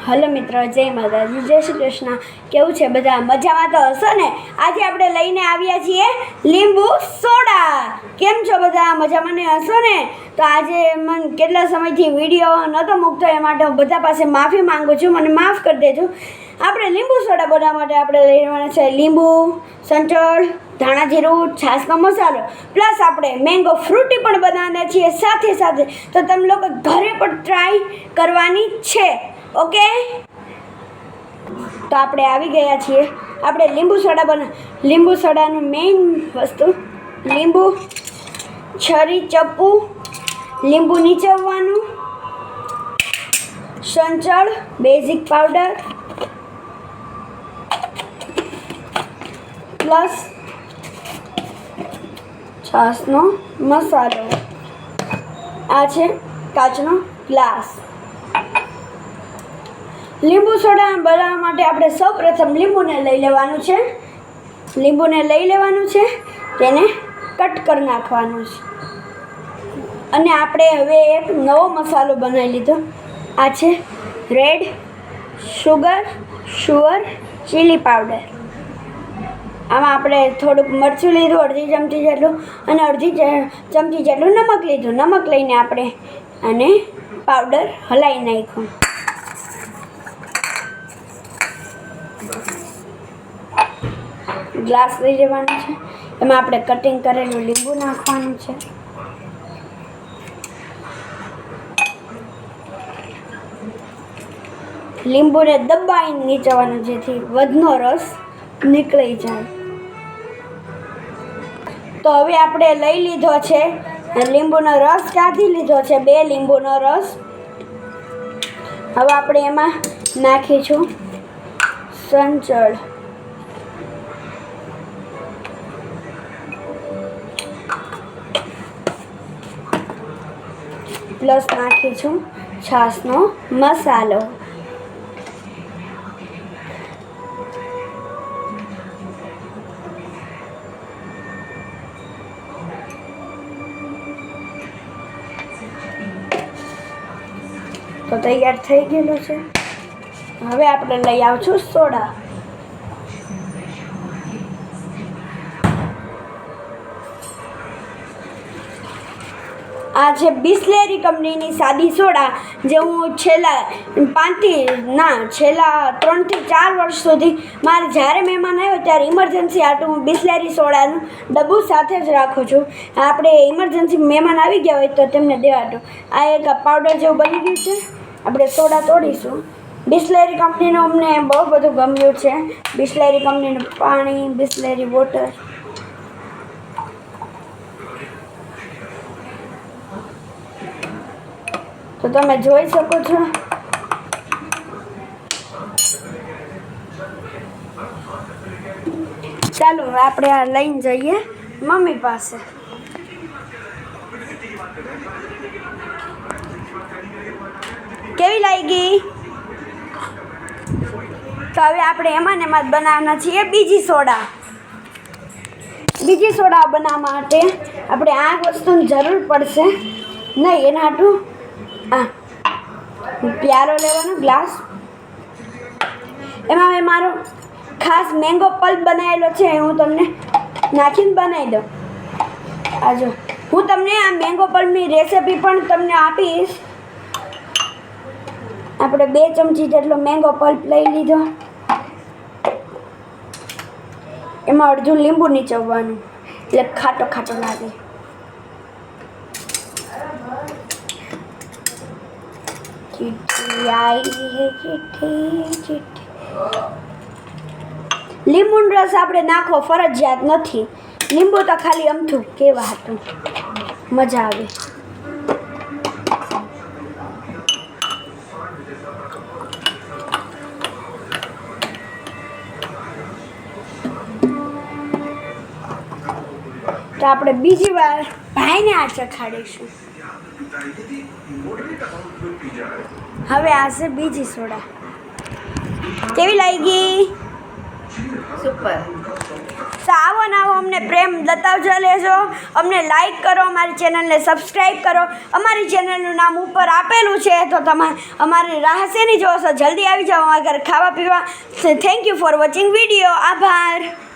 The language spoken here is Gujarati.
હલો મિત્રો, જય માતાજી, જય શ્રી કૃષ્ણ. કેવું છે બધા? મજામાં તો હશો ને? આજે આપણે લઈને આવ્યા છીએ લીંબુ સોડા. કેમ છો બધા? મજામાં ને હશો ને? તો આજે મને કેટલા સમયથી વિડીયો નહોતો મૂકતો, એ માટે હું બધા પાસે માફી માંગુ છું, મને માફ કરી દેજો. આપણે લીંબુ સોડા બનાવવા માટે આપણે લેવાના છે લીંબુ, સંચળ, ધાણા જીરું, છાશનો મસાલો, પ્લસ આપણે મેંગો ફ્રૂટી પણ બનાવવાના છીએ સાથે સાથે. તો તમે લોકો ઘરે પણ ટ્રાય કરવાની છે. ઓકે, તો આપણે આવી ગયા છીએ. આપણે લીંબુ સોડાનું મેઇન વસ્તુ લીંબુ, છરી, ચપ્પુ, લીંબુ નીચવવાનું, સંચળ, બેઝિક પાવડર, પ્લસ છાશનો મસાલો. આ છે કાચનો ગ્લાસ. લીંબુ સોડા બનાવવા માટે આપણે સૌપ્રથમ લીંબુને લઈ લેવાનું છે. તેને કટ કરી નાખવાનું છે. અને આપણે હવે એક નવો મસાલો બનાવી લીધો. આ છે રેડ શુઅર ચીલી પાવડર. આમાં આપણે થોડુંક મરચું લીધું, અડધી ચમચી જેટલું, અને અડધી ચમચી જેટલું નમક લીધું. નમક લઈને આપણે આને પાવડર હલાવી નાખ્યું. ગ્લાસ લઈ લેવાનું છે. એમાં આપણે કટિંગ કરેલું લીંબુ નાખવાનું છે. લીંબુને દબાઈને નીચવાનું, જેથી વધનો રસ નીકળી જાય. તો હવે આપણે લઈ લીધો છે લીંબુનો રસ, કાઢી લીધો છે 2 લીંબુનો રસ. હવે આપણે એમાં નાખીશું સંચળ, પ્લસ નાખીશું છાશનો મસાલો. તો તૈયાર થઈ ગયેલું છે. હવે આપણે લઈ આવશું સોડા. આ છે બિસ્લેરી કંપનીની સાદી સોડા, જે હું છેલ્લા 3 થી 4 વર્ષ સુધી મારે જ્યારે મહેમાન આવ્યો ત્યારે ઇમરજન્સી હાટું હું બિસ્લેરી સોડાનું ડબ્બું સાથે જ રાખું છું. આપણે ઇમરજન્સી મહેમાન આવી ગયા હોય તો તેમને દેવા હાટું. આ એક પાવડર જેવું બની ગયું છે. આપણે સોડા તોડીશું. બિસ્લેરી કંપનીનું અમને બહુ બધું ગમ્યું છે. બિસ્લેરી કંપનીનું પાણી, બિસ્લેરી વોટર. તો તમે જોઈ શકો છો. ચાલો આપણે આ લઈને જઈએ મમ્મી પાસે. કેવી લાગી? તો હવે આપણે એમાં જ બનાવવાના છીએ બીજી સોડા. બીજી સોડા બનાવવા માટે આપણે આ વસ્તુની જરૂર પડશે નહીં. એના હાટું પ્યાલો લેવાનો, ગ્લાસ. એમાં મેં મારો ખાસ મેંગો પલ્પ બનાવેલો છે, હું તમને નાખીને બનાવી દઉં. આ જો, હું તમને આ મેંગો પલ્પની રેસિપી પણ તમને આપીશ. આપણે 2 ચમચી જેટલો મેંગો પલ્પ લઈ લીધો. એમાં અડધું લીંબુ નીચવવાનું, એટલે ખાટો ખાટો લાગે. લીંબુનો રસ આપણે નાખવો ફરજિયાત નથી. લીંબુ તો ખાલી અમથું કેવા હતું, મજા આવે. તો આપણે બીજી વાર ભાઈને આ ચખાડીશું. હવે આ છે બીજી સોડા. કેવી લાગી? સુપર. તો આવો ને આવો અમને પ્રેમ બતાવજો લેજો, અમને લાઈક કરો, અમારી ચેનલને સબસ્ક્રાઈબ કરો. અમારી ચેનલનું નામ ઉપર આપેલું છે, તો તમે અમારી રાહ શેની જોશો, જલ્દી આવી જાઓ અમારા ઘરે ખાવા પીવા. Thank you for watching video. આભાર.